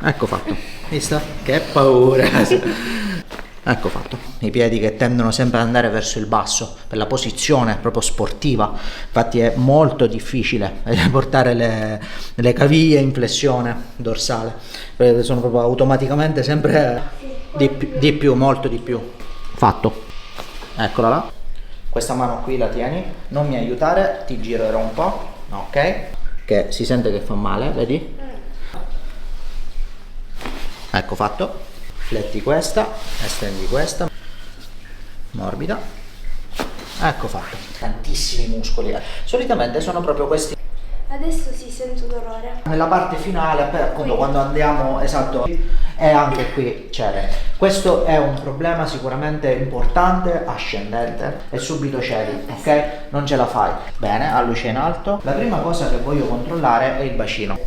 Ecco fatto, visto? Che paura! Ecco fatto, i piedi che tendono sempre ad andare verso il basso per la posizione proprio sportiva, infatti è molto difficile portare le caviglie in flessione dorsale, perché sono proprio automaticamente sempre di più, molto di più. Fatto, eccola là, questa mano qui la tieni, non mi aiutare, ti girerò un po', ok? Che si sente che fa male, vedi? Ecco fatto, fletti questa, estendi questa, morbida, ecco fatto. Tantissimi muscoli, solitamente sono proprio questi. Adesso sì, sento dolore. Nella parte finale, appunto quando andiamo, esatto, e anche qui cede. Questo è un problema sicuramente importante, ascendente, e subito cedi, ok? Non ce la fai. Bene, a luce in alto. La prima cosa che voglio controllare è il bacino.